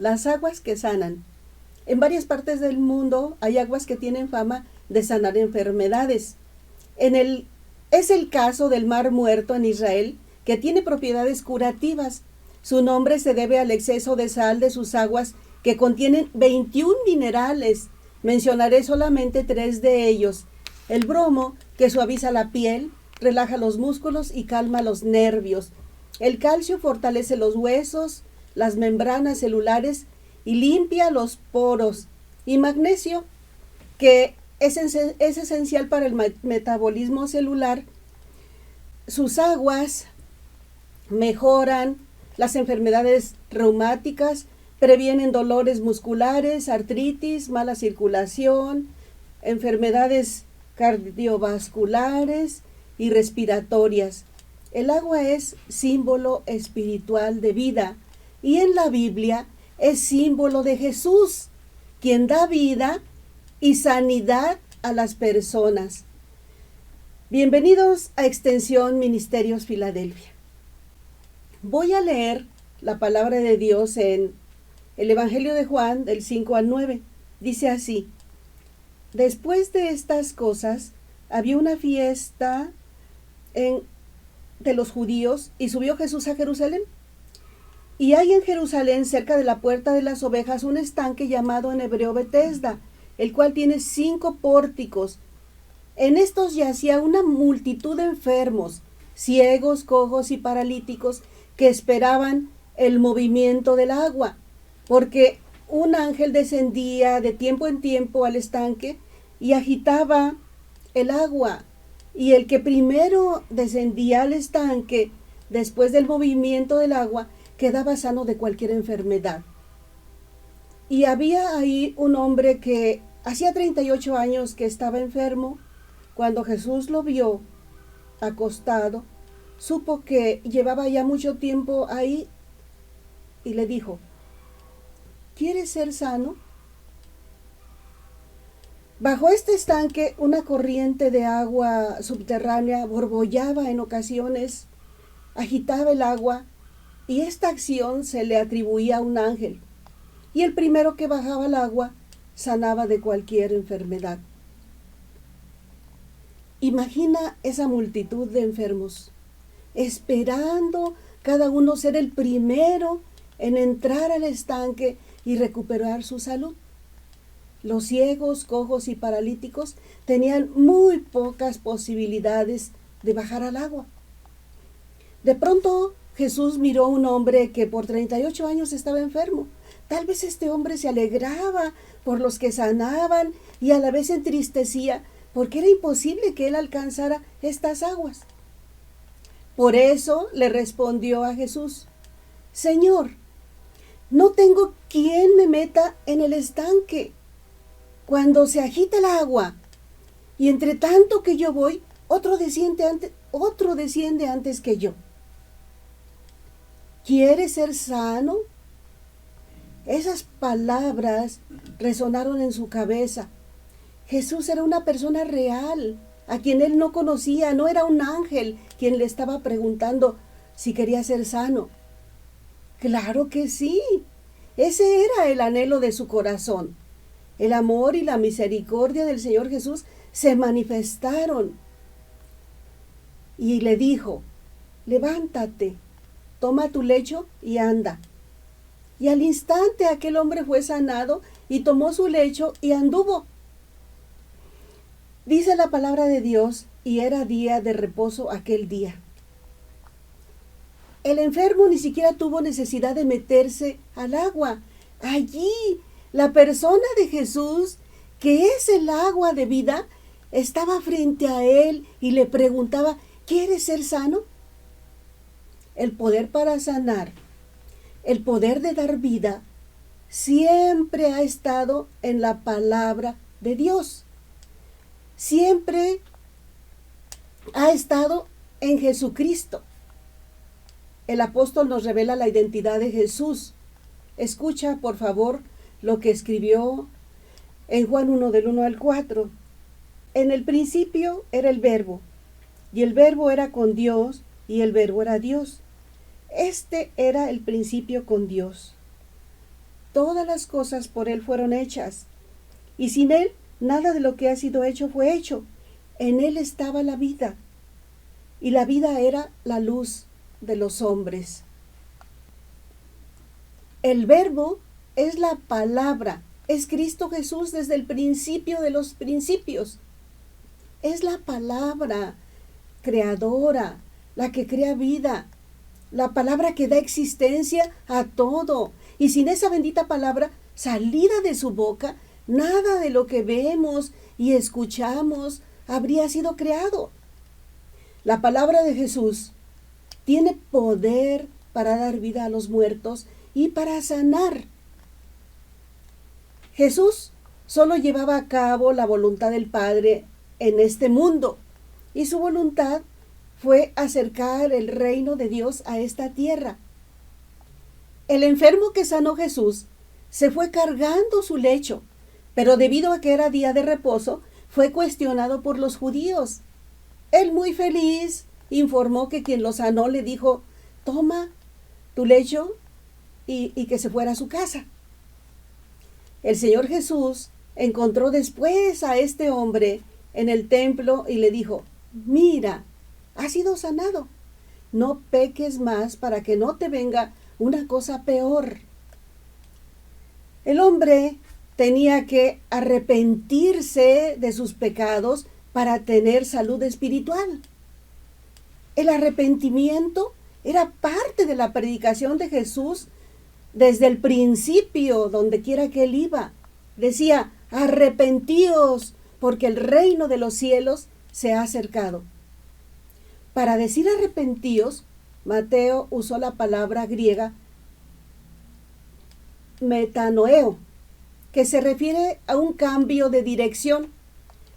las aguas que sanan. En varias partes del mundo hay aguas que tienen fama de sanar enfermedades. Es el caso del Mar Muerto en Israel, que tiene propiedades curativas. Su nombre se debe al exceso de sal de sus aguas, que contienen 21 minerales. Mencionaré solamente 3 de ellos. El bromo, que suaviza la piel, relaja los músculos y calma los nervios. El calcio fortalece los huesos, las membranas celulares y limpia los poros. Y magnesio, que es esencial para el metabolismo celular. Sus aguas mejoran las enfermedades reumáticas, previenen dolores musculares, artritis, mala circulación, enfermedades cardiovasculares y respiratorias. El agua es símbolo espiritual de vida y en la Biblia es símbolo de Jesús, quien da vida y sanidad a las personas. Bienvenidos a Extensión Ministerios Filadelfia. Voy a leer la palabra de Dios en el Evangelio de Juan, del 5 al 9. Dice así: después de estas cosas, había una fiesta de los judíos y subió Jesús a Jerusalén. Y hay en Jerusalén, cerca de la puerta de las ovejas, un estanque llamado en hebreo Betesda, el cual tiene 5 pórticos. En estos yacía una multitud de enfermos, ciegos, cojos y paralíticos, que esperaban el movimiento del agua, porque un ángel descendía de tiempo en tiempo al estanque y agitaba el agua, y el que primero descendía al estanque, después del movimiento del agua, quedaba sano de cualquier enfermedad. Y había ahí un hombre que hacía 38 años que estaba enfermo. Cuando Jesús lo vio acostado, supo que llevaba ya mucho tiempo ahí y le dijo: ¿quieres ser sano? Bajo este estanque, una corriente de agua subterránea borbollaba en ocasiones, agitaba el agua, y esta acción se le atribuía a un ángel. Y el primero que bajaba al agua sanaba de cualquier enfermedad. Imagina esa multitud de enfermos, esperando cada uno ser el primero en entrar al estanque y recuperar su salud. Los ciegos, cojos y paralíticos tenían muy pocas posibilidades de bajar al agua. De pronto Jesús miró a un hombre que por 38 años estaba enfermo. Tal vez este hombre se alegraba por los que sanaban y a la vez entristecía porque era imposible que él alcanzara estas aguas. Por eso le respondió a Jesús: Señor, no tengo quien me meta en el estanque cuando se agita el agua, y entre tanto que yo voy, otro desciende antes que yo. ¿Quieres ser sano? Esas palabras resonaron en su cabeza. Jesús era una persona real, a quien él no conocía, no era un ángel quien le estaba preguntando si quería ser sano. Claro que sí, ese era el anhelo de su corazón. El amor y la misericordia del Señor Jesús se manifestaron. Y le dijo: levántate, toma tu lecho y anda. Y al instante aquel hombre fue sanado y tomó su lecho y anduvo. Dice la palabra de Dios, y era día de reposo aquel día. El enfermo ni siquiera tuvo necesidad de meterse al agua. Allí, la persona de Jesús, que es el agua de vida, estaba frente a él y le preguntaba: ¿quieres ser sano? El poder para sanar, el poder de dar vida, siempre ha estado en la palabra de Dios. Siempre ha estado en Jesucristo. El apóstol nos revela la identidad de Jesús. Escucha, por favor, lo que escribió en Juan 1, del 1 al 4. En el principio era el Verbo, y el Verbo era con Dios, y el Verbo era Dios. Este era el principio con Dios. todas las cosas por Él fueron hechas, y sin Él nada de lo que ha sido hecho fue hecho. En Él estaba la vida, y la vida era la luz de los hombres. El Verbo es la palabra, es Cristo Jesús desde el principio de los principios. Es la palabra creadora, la que crea vida, la palabra que da existencia a todo. Y sin esa bendita palabra salida de su boca, nada de lo que vemos y escuchamos habría sido creado. La palabra de Jesús tiene poder para dar vida a los muertos y para sanar. Jesús solo llevaba a cabo la voluntad del Padre en este mundo, y su voluntad fue acercar el reino de Dios a esta tierra. El enfermo que sanó Jesús se fue cargando su lecho, pero debido a que era día de reposo, fue cuestionado por los judíos. Él, muy feliz, informó que quien lo sanó le dijo: toma tu lecho y que se fuera a su casa. El Señor Jesús encontró después a este hombre en el templo y le dijo: mira, has sido sanado, no peques más para que no te venga una cosa peor. El hombre tenía que arrepentirse de sus pecados para tener salud espiritual. El arrepentimiento era parte de la predicación de Jesús desde el principio, donde quiera que él iba. Decía: arrepentíos, porque el reino de los cielos se ha acercado. Para decir arrepentíos, Mateo usó la palabra griega metanoeo, que se refiere a un cambio de dirección.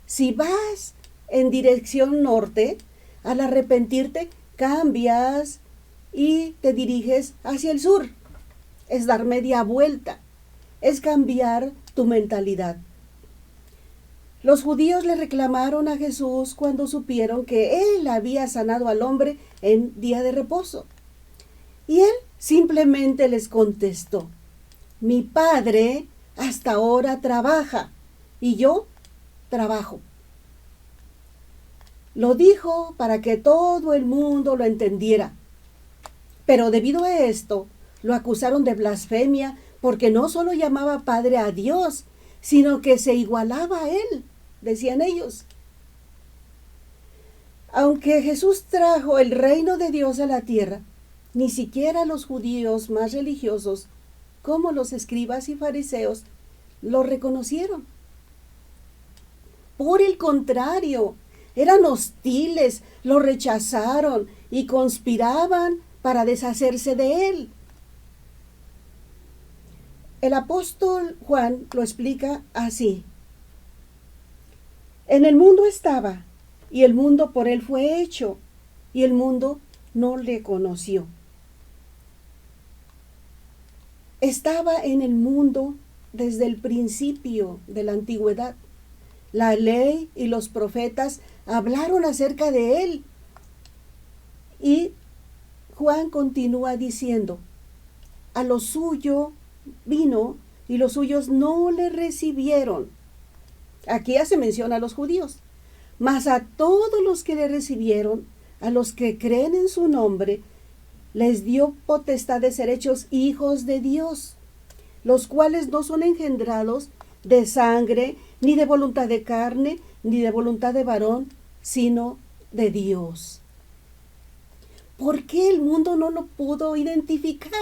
Si vas en dirección norte, al arrepentirte, cambias y te diriges hacia el sur. Es dar media vuelta, es cambiar tu mentalidad. Los judíos le reclamaron a Jesús cuando supieron que él había sanado al hombre en día de reposo. Y él simplemente les contestó: mi Padre hasta ahora trabaja y yo trabajo. Lo dijo para que todo el mundo lo entendiera. Pero debido a esto, lo acusaron de blasfemia porque no solo llamaba Padre a Dios, sino que se igualaba a Él, decían ellos. Aunque Jesús trajo el reino de Dios a la tierra, ni siquiera los judíos más religiosos, como los escribas y fariseos, lo reconocieron. Por el contrario, eran hostiles, lo rechazaron y conspiraban para deshacerse de él. El apóstol Juan lo explica así: en el mundo estaba, y el mundo por él fue hecho, y el mundo no le conoció. Estaba en el mundo desde el principio de la antigüedad. La ley y los profetas hablaron acerca de él. Y Juan continúa diciendo: a lo suyo vino y los suyos no le recibieron. Aquí ya se menciona a los judíos. Mas a todos los que le recibieron, a los que creen en su nombre, les dio potestad de ser hechos hijos de Dios, los cuales no son engendrados de sangre, ni de voluntad de carne, ni de voluntad de varón, sino de Dios. ¿Por qué el mundo no lo pudo identificar?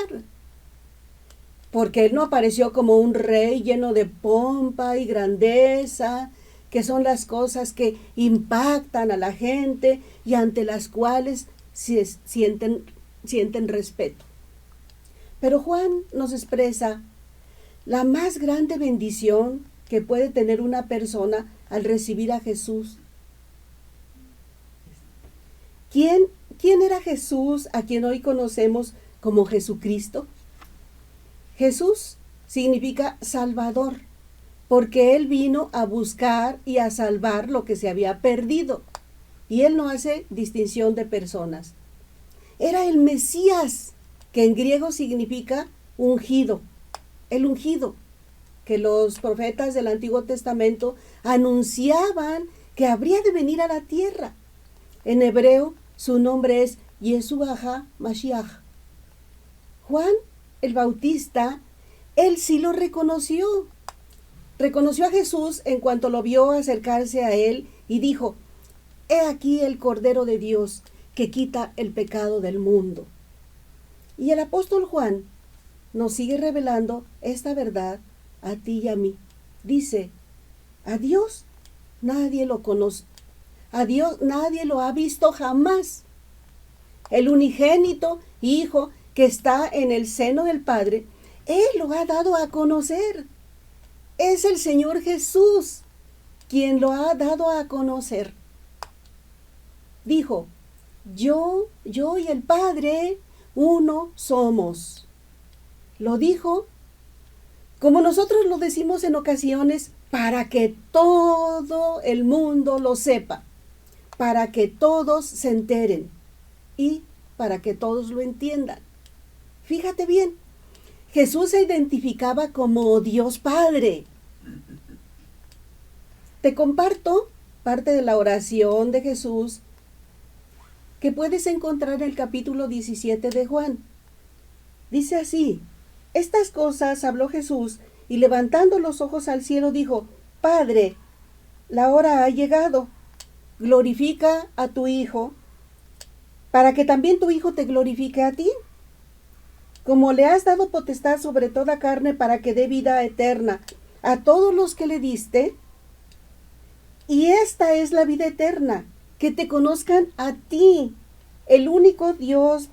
Porque él no apareció como un rey lleno de pompa y grandeza, que son las cosas que impactan a la gente y ante las cuales sienten respeto. Pero Juan nos expresa la más grande bendición que puede tener una persona al recibir a Jesús. ¿Quién era Jesús, a quien hoy conocemos como Jesucristo? Jesús significa Salvador, porque Él vino a buscar y a salvar lo que se había perdido. Y Él no hace distinción de personas. Era el Mesías, que en griego significa ungido, el ungido, que los profetas del Antiguo Testamento anunciaban que habría de venir a la tierra. En hebreo su nombre es Yeshua Mashiach. Juan el Bautista, él sí lo reconoció. Reconoció a Jesús en cuanto lo vio acercarse a él y dijo: He aquí el Cordero de Dios que quita el pecado del mundo. Y el apóstol Juan nos sigue revelando esta verdad a ti y a mí. Dice: a Dios nadie lo conoce, a Dios nadie lo ha visto jamás. El unigénito Hijo que está en el seno del Padre, Él lo ha dado a conocer. Es el Señor Jesús quien lo ha dado a conocer. Dijo: yo y el Padre, uno somos. Lo dijo, como nosotros lo decimos en ocasiones, para que todo el mundo lo sepa, para que todos se enteren y para que todos lo entiendan. Fíjate bien, Jesús se identificaba como Dios Padre. Te comparto parte de la oración de Jesús que puedes encontrar en el capítulo 17 de Juan. Dice así: estas cosas habló Jesús y levantando los ojos al cielo dijo: Padre, la hora ha llegado, glorifica a tu Hijo, para que también tu Hijo te glorifique a ti, como le has dado potestad sobre toda carne para que dé vida eterna a todos los que le diste. Y esta es la vida eterna, que te conozcan a ti, el único Dios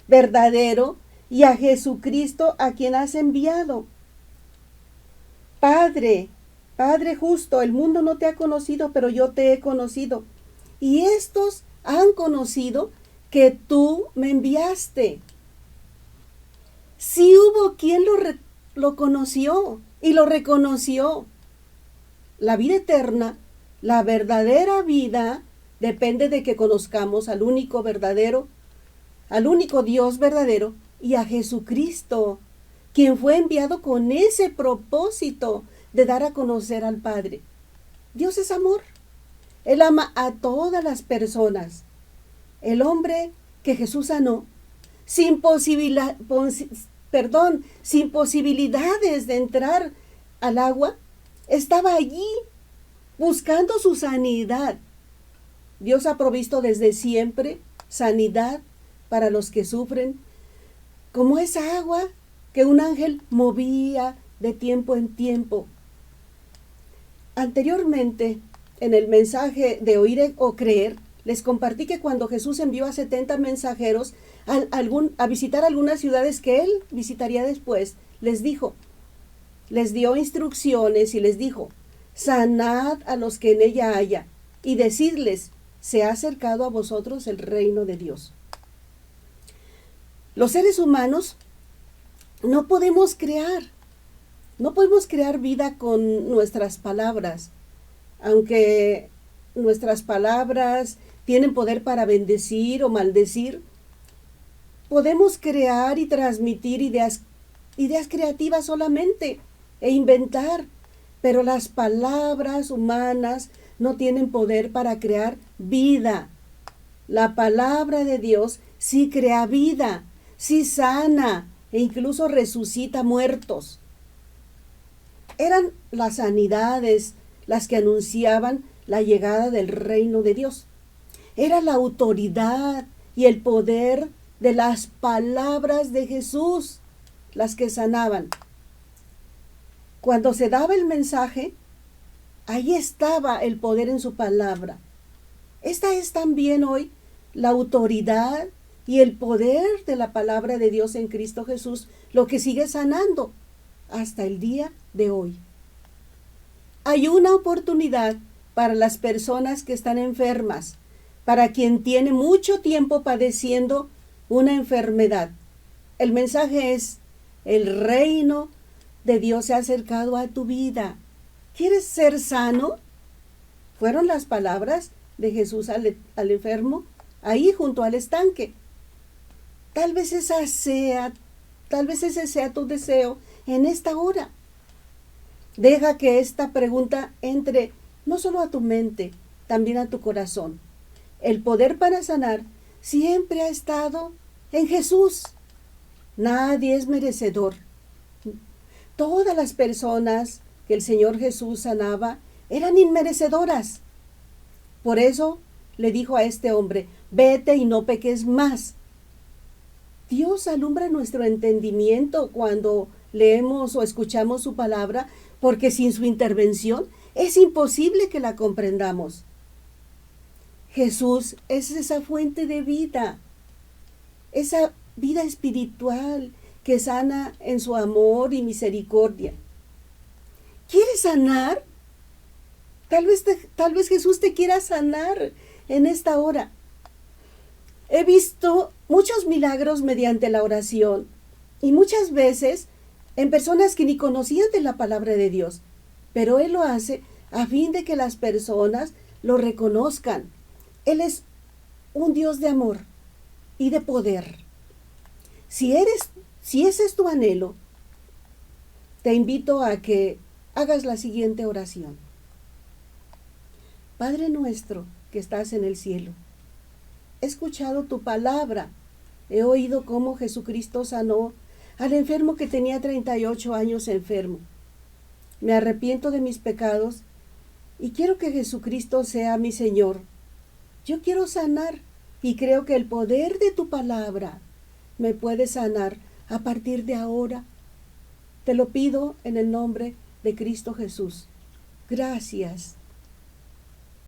verdadero, y a Jesucristo a quien has enviado. Padre, Padre justo, el mundo no te ha conocido, pero yo te he conocido. Y estos han conocido que tú me enviaste. Sí hubo quien lo conoció y lo reconoció. La vida eterna, la verdadera vida, depende de que conozcamos al único verdadero, al único Dios verdadero y a Jesucristo, quien fue enviado con ese propósito de dar a conocer al Padre. Dios es amor. Él ama a todas las personas. El hombre que Jesús sanó, sin posibilidades de entrar al agua, estaba allí buscando su sanidad. Dios ha provisto desde siempre sanidad para los que sufren, como esa agua que un ángel movía de tiempo en tiempo. Anteriormente, en el mensaje de Oír o Creer, les compartí que cuando Jesús envió a 70 mensajeros a visitar algunas ciudades que él visitaría después, les dio instrucciones y les dijo: sanad a los que en ella haya, y decidles: se ha acercado a vosotros el reino de Dios. Los seres humanos no podemos crear vida con nuestras palabras, aunque nuestras palabras tienen poder para bendecir o maldecir. Podemos crear y transmitir ideas creativas solamente e inventar, pero las palabras humanas no tienen poder para crear vida. La palabra de Dios sí crea vida, sí sana e incluso resucita muertos. Eran las sanidades las que anunciaban la llegada del reino de Dios. Era la autoridad y el poder de las palabras de Jesús las que sanaban. Cuando se daba el mensaje, ahí estaba el poder en su palabra. Esta es también hoy la autoridad y el poder de la palabra de Dios en Cristo Jesús, lo que sigue sanando hasta el día de hoy. Hay una oportunidad para las personas que están enfermas, para quien tiene mucho tiempo padeciendo una enfermedad. El mensaje es: el reino de Dios se ha acercado a tu vida. ¿Quieres ser sano? Fueron las palabras de Jesús al enfermo, ahí junto al estanque. Tal vez ese sea tu deseo en esta hora. Deja que esta pregunta entre no solo a tu mente, también a tu corazón. El poder para sanar siempre ha estado en Jesús. Nadie es merecedor. Todas las personas que el Señor Jesús sanaba eran inmerecedoras. Por eso le dijo a este hombre, vete y no peques más. Dios alumbra nuestro entendimiento cuando leemos o escuchamos su palabra, porque sin su intervención es imposible que la comprendamos. Jesús es esa fuente de vida, esa vida espiritual que sana en su amor y misericordia. ¿Quieres sanar? Tal vez Jesús te quiera sanar en esta hora. He visto muchos milagros mediante la oración y muchas veces en personas que ni conocían de la palabra de Dios, pero Él lo hace a fin de que las personas lo reconozcan. Él es un Dios de amor y de poder. Si ese es tu anhelo, te invito a que hagas la siguiente oración. Padre nuestro que estás en el cielo, he escuchado tu palabra, he oído cómo Jesucristo sanó al enfermo que tenía 38 años enfermo. Me arrepiento de mis pecados y quiero que Jesucristo sea mi Señor. Yo quiero sanar y creo que el poder de tu palabra me puede sanar a partir de ahora. Te lo pido en el nombre de Cristo Jesús. Gracias.